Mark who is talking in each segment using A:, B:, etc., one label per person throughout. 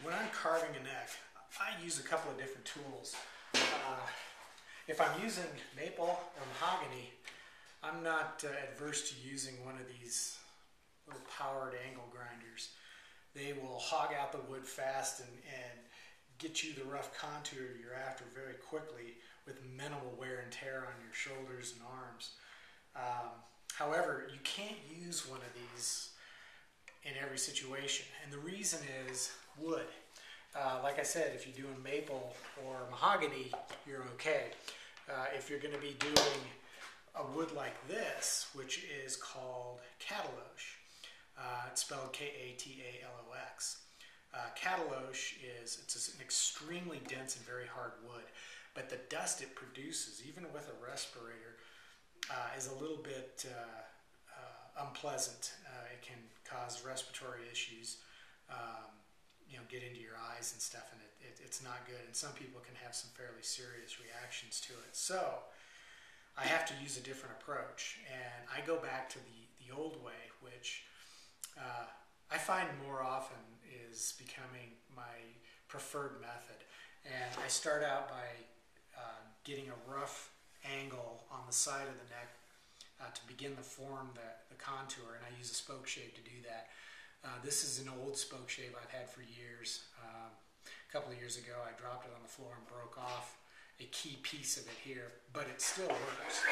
A: when I'm carving a neck, I use a couple of different tools. If I'm using maple or mahogany, I'm not adverse to using one of these little powered angle grinders. They will hog out the wood fast and get you the rough contour you're after very quickly with minimal wear and tear on your shoulders and arms. However, you can't use one of these in every situation, and the reason is wood. Like I said, if you're doing maple or mahogany, you're okay. If you're going to be doing a wood like this, which is called cataloche, it's spelled K-A-T-A-L-O-X. Cataloche it's an extremely dense and very hard wood, but the dust it produces, even with a respirator, is a little bit unpleasant. It can cause respiratory issues, get into your eyes and stuff, and it's not good, and some people can have some fairly serious reactions to it. So I have to use a different approach, and I go back to the old way, which I find more often is becoming my preferred method. And I start out by getting a rough angle on the side of the neck to begin to form the contour, and I use a spoke shave to do that. This is an old spoke shave I've had for years. A couple of years ago I dropped it on the floor and broke off a key piece of it here, but it still works.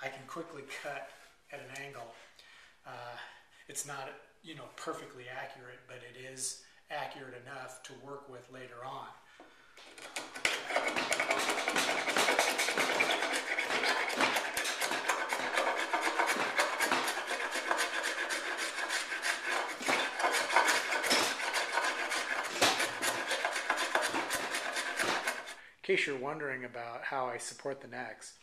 A: I can quickly cut at an angle. It's not, perfectly accurate, but it is accurate enough to work with later on. In case you're wondering about how I support the necks,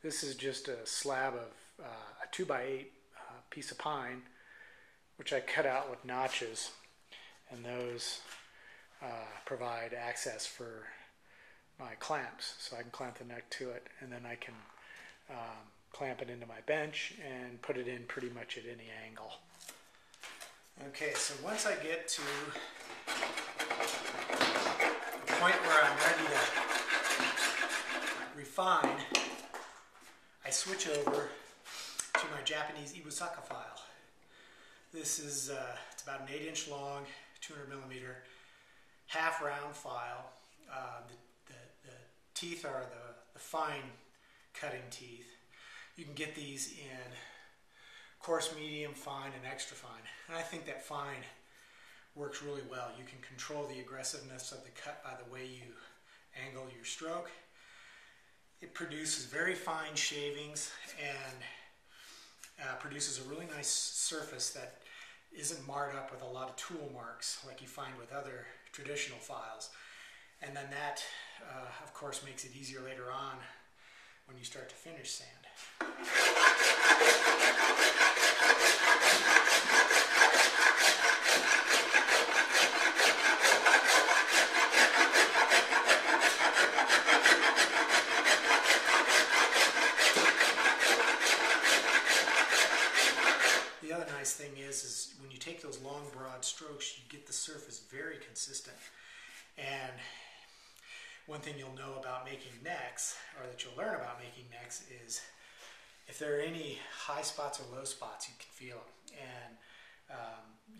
A: this is just a slab of a 2x8 piece of pine, which I cut out with notches, and those provide access for my clamps, so I can clamp the neck to it, and then I can clamp it into my bench and put it in pretty much at any angle. Okay, so once I get to the point where I'm ready to refine, I switch over to my Japanese Iwasaka file. This is it's about an 8-inch long, 200mm, half round file. The teeth are the fine cutting teeth. You can get these in coarse, medium, fine, and extra fine. And I think that fine works really well. You can control the aggressiveness of the cut by the way you angle your stroke. It produces very fine shavings and produces a really nice surface that isn't marred up with a lot of tool marks like you find with other traditional files. And then that, of course, makes it easier later on when you start to finish sand. The other nice thing is when you take those long, broad strokes, you get the surface very consistent. And one thing you'll know about making necks, or that you'll learn about making necks, is if there are any high spots or low spots, you can feel them. And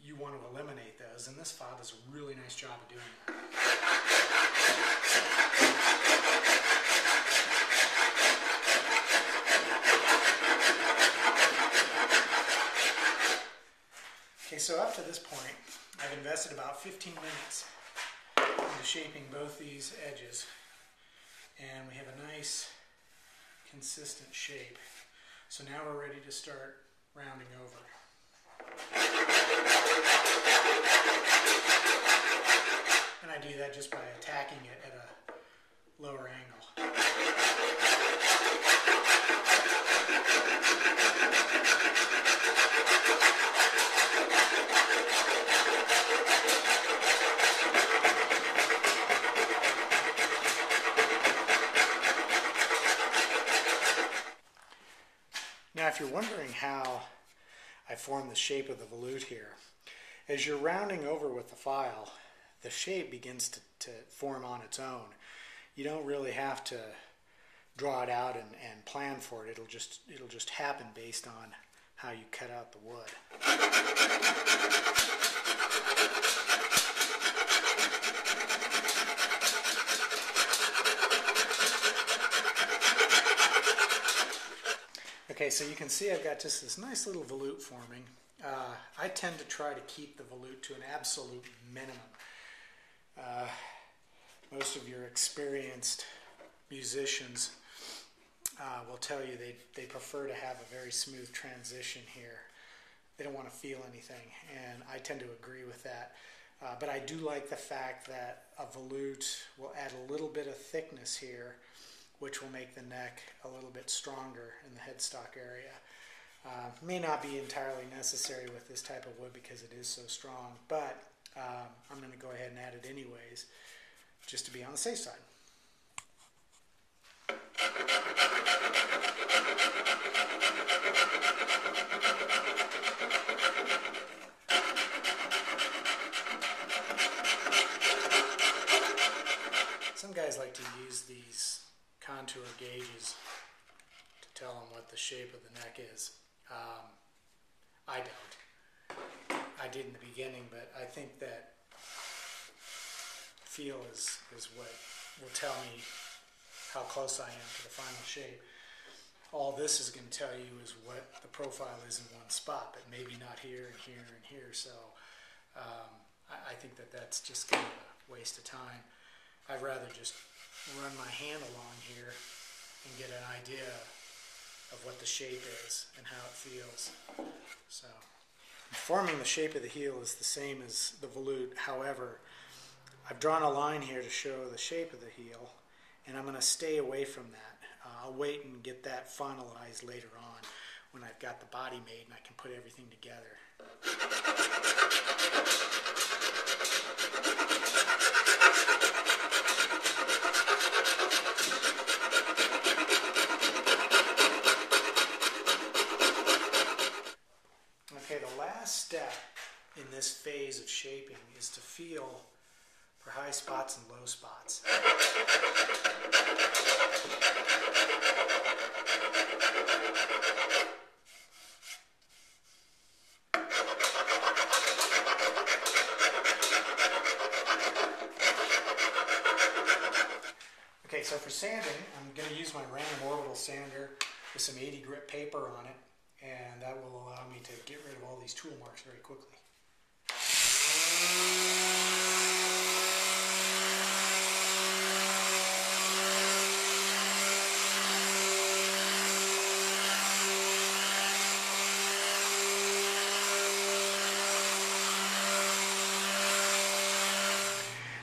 A: you want to eliminate those, and this file does a really nice job of doing that. Okay, so up to this point, I've invested about 15 minutes into shaping both these edges, and we have a nice consistent shape. So now we're ready to start rounding over. And I do that just by attacking it at a lower angle. if you're wondering how I form the shape of the volute here, as you're rounding over with the file, the shape begins to form on its own. You don't really have to draw it out and plan for it. It'll just happen based on how you cut out the wood. Okay, so you can see I've got just this nice little volute forming. I tend to try to keep the volute to an absolute minimum. Most of your experienced musicians will tell you they prefer to have a very smooth transition here. They don't want to feel anything, and I tend to agree with that. But I do like the fact that a volute will add a little bit of thickness here, which will make the neck a little bit stronger in the headstock area. May not be entirely necessary with this type of wood because it is so strong, but I'm going to go ahead and add it anyways, just to be on the safe side. Some guys like to use these contour gauges to tell them what the shape of the neck is. I don't. I did in the beginning, but I think that feel is what will tell me how close I am to the final shape. All this is going to tell you is what the profile is in one spot, but maybe not here and here and here. So I think that that's just kind of a waste of time. I'd rather just run my hand along here and get an idea of what the shape is and how it feels. So forming the shape of the heel is the same as the volute. However, I've drawn a line here to show the shape of the heel, and I'm going to stay away from that. I'll wait and get that finalized later on when I've got the body made and I can put everything together. Okay, the last step in this phase of shaping is to feel for high spots and low spots. Okay, so for sanding, I'm going to use my random orbital sander with some 80 grit paper on it, and that will allow me to get rid of all these tool marks very quickly.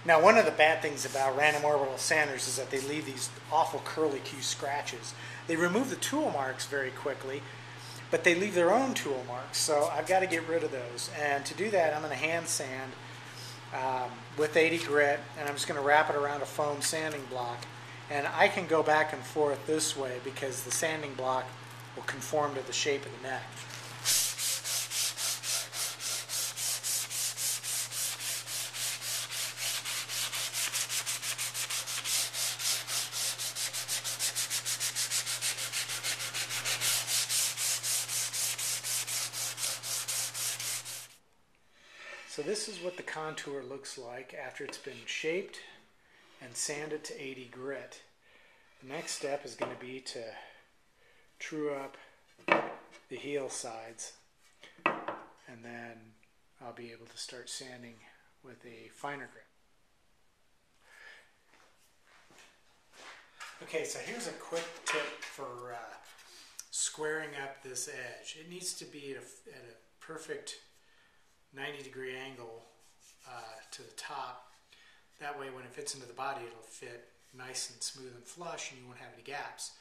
A: Now, one of the bad things about random orbital sanders is that they leave these awful curly-Q scratches. They remove the tool marks very quickly, but they leave their own tool marks, so I've got to get rid of those. And to do that, I'm going to hand sand with 80 grit, and I'm just going to wrap it around a foam sanding block. And I can go back and forth this way because the sanding block will conform to the shape of the neck. So this is what the contour looks like after it's been shaped and sanded to 80 grit. The next step is going to be to true up the heel sides, and then I'll be able to start sanding with a finer grit. Okay, so here's a quick tip for squaring up this edge. It needs to be at a perfect 90-degree angle to the top. That way when it fits into the body, it'll fit nice and smooth and flush, and you won't have any gaps.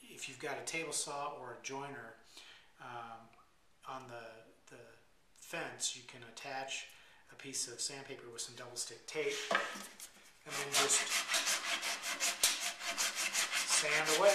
A: If you've got a table saw or a joiner on the fence, you can attach a piece of sandpaper with some double stick tape and then just sand away.